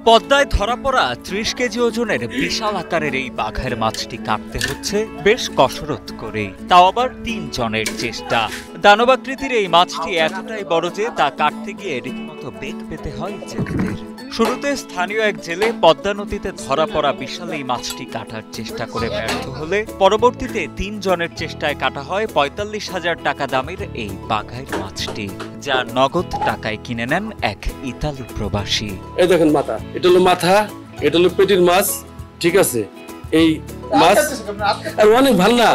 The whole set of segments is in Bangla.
পদ্মায় ধরা পড়া ৩০ কেজি ওজনের বিশাল আকারের এই বাঘের মাছটি কাটতে হচ্ছে বেশ কসরত করেই, তাও আবার ৩ জনের চেষ্টা। দানবাকৃতির এই মাছটি এতটাই বড় যে তা কাটতে গিয়ে রীতিমতো বেগ পেতে হয় জেলেদের। শুরুতে স্থানীয় এক জেলে পদ্মা নদীতে ধরা পড়া বিশাল এই মাছটি কাটার চেষ্টা করে ব্যর্থ হলে পরবর্তীতে ৩ জনের চেষ্টায় কাটা হয় ৪৫,০০০ টাকা দামের এই বাঘের মাছটি, যা নগদ টাকায় কিনে নেন এক ইতালি প্রবাসী। এই দেখেন মাথা, এটা হলো মাথা, এটা হলো পেটির মাছ, ঠিক আছে। এই মাছ আর অনেক ভালো না,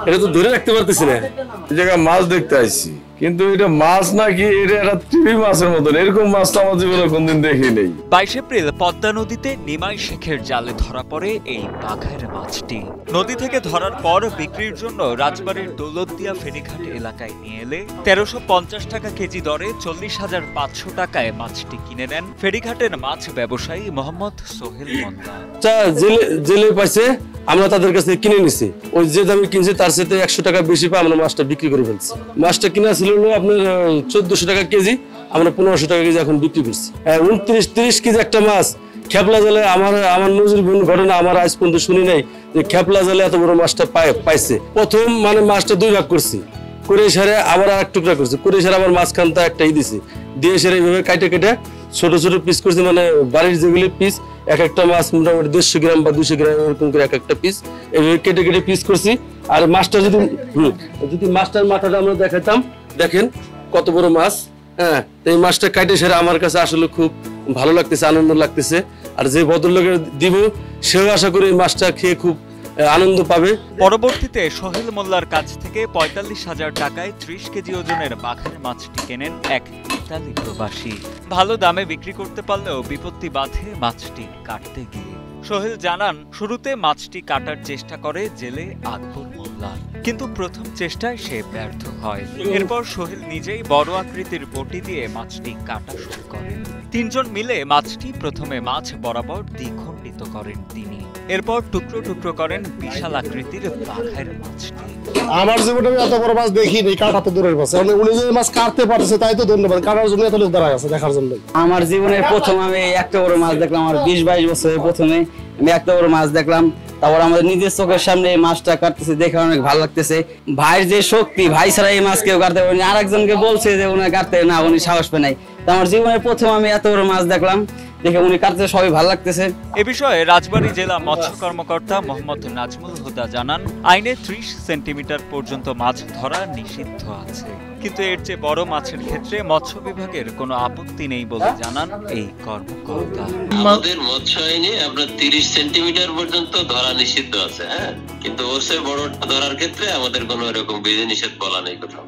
এটা তো ধরে রাখতে পারতেছি না। এই জায়গায় মাছ দেখতে আসছি, কিন্তু এটা মাছ নাকি এটা একটা টিভি মাছের মতন, এরকম মাছটা আমার জীবনে কোনদিন দেখি নেই। ২২ এপ্রিল পদ্মা নদীতে নিমাই শেখের জালে ধরা পড়ে এই বাঘের মাছটি। নদী থেকে ধরার পর বিক্রির জন্য রাজবাড়ির দৌলতদিয়া ফেরিঘাট এলাকায় নিয়ে এলে ১৩৫০ টাকা কেজি দরে ৪০,৫০০ টাকায় মাছটি কিনে নেন ফেরিঘাটের মাছ ব্যবসায়ী মোহাম্মদ সোহেল মোল্লা। জেলে পাইছে, আমরা তাদের কাছে কিনে নিছি, ওই যে দামে কিনছি তার সাথে ১০০ টাকা বেশি পাই আমরা মাছটা বিক্রি করে ফেলছি। মাছটা কিনা ছিল আপনার ১৪০০ টাকা কেজি, আমরা ১৫০০ টাকা কেজি এখন বিক্রি করছি। ২৯-৩০ কেজি একটা মাছ খেপলা জালে, আমার নজির ঘটনা আমার আজ পর্যন্ত শুনি নাই যে খেপলা জালে এত বড় মাছটা পাইছে। প্রথম মানে মাছটা ২ ভাগ করছি, করে সারে আবার আর এক টুকরা করছি, করে সারে আবার মাঝখানটা একটাই দিছি, দিয়ে সারে এইভাবে কাটে ছোট ছোট পিস করছি, মানে বাড়ির যেগুলি পিস এক একটা মাছ মোটামুটি ১৫০ গ্রাম বা ২০০ গ্রাম এরকম করে এক একটা পিস এইভাবে কেটে পিস করছি। আর মাছটা যদি মাছটার মাথাটা আমরা দেখাতাম, দেখেন কত বড় মাছ। হ্যাঁ, এই মাছটা কাটে সেরা আমার কাছে আসলে খুব ভালো লাগতেছে, আনন্দ লাগতেছে। আর যে ভদ্রলোকের দিব সেও আশা করি এই মাছটা খেয়ে খুব আনন্দ পাবে। পরবর্তীতে সোহেল মোল্লার কাছ থেকে ৪৫,০০০ টাকায় ৩০ কেজি ওজনের বাঘের মাছটি কেনেন এক ইতালি প্রবাসী। ভালো দামে বিক্রি করতে পারলেও বিপত্তি বাধে মাছটি কাটতে গিয়ে। সোহেল জানান, শুরুতে মাছটি কাটার চেষ্টা করে জেলে আকবর মোল্লা, কিন্তু প্রথম চেষ্টায় সে ব্যর্থ হয়। এরপর সোহেল নিজেই বড় আকৃতির বটি দিয়ে মাছটি কাটা শুরু করেন। ৩ জন মিলে মাছটি প্রথমে মাছ বরাবর দ্বিখণ্ডিত করেন তিনি, এরপর টুকরো টুকরো করেন বিশাল আকৃতির বাঘের মাছটি। আমার জীবনে আমি এত বড় মাছ দেখিনি, কাটা তো দূরের মাছ। উনি যদি মাছ কাটতে পারছে তাই তো ধন্যবাদ, কাটার জন্য এত লোক দাঁড়ায় আছে দেখার জন্য। আমার জীবনের প্রথম আমি একটা বড় মাছ দেখলাম, আমার ২০-২২ বছরের প্রথমে আমি একটা বড় মাছ দেখলাম। তারপর আমাদের নিজের চোখের সামনে এই মাছটা কাটতেছে, দেখে অনেক ভালো লাগতেছে। ভাইয়ের যে শক্তি, ভাই ছাড়া এই মাছ কেউ কাটতে পারেনি। আরেকজনকে বলছে যে উনি কাটতে না, উনি সাহস পেয়ে নাই। আমার জীবনের প্রথম আমি এত বড় মাছ দেখলাম, দেখে উনি কাটতে সবাই ভালো লাগতেছে। এ বিষয়ে রাজবাড়ী জেলা মৎস্য কর্মকর্তা মোহাম্মদ নাজমুল হুদা জানান, আইনে ৩০ সেন্টিমিটার পর্যন্ত মাছ ধরা নিষিদ্ধ আছে, কিন্তু এর চেয়ে বড় মাছের ক্ষেত্রে মৎস্য বিভাগের কোনো আপত্তি নেই বলে জানান এই কর্মকর্তা। আমাদের মৎস্য আইনে আপনার ৩০ সেন্টিমিটার পর্যন্ত ধরা নিষিদ্ধ আছে, হ্যাঁ, কিন্তু ওর চেয়ে বড় ধরার ক্ষেত্রে আমাদের কোনো এরকম বিধিনিষেধ বলা নেই কোথাও।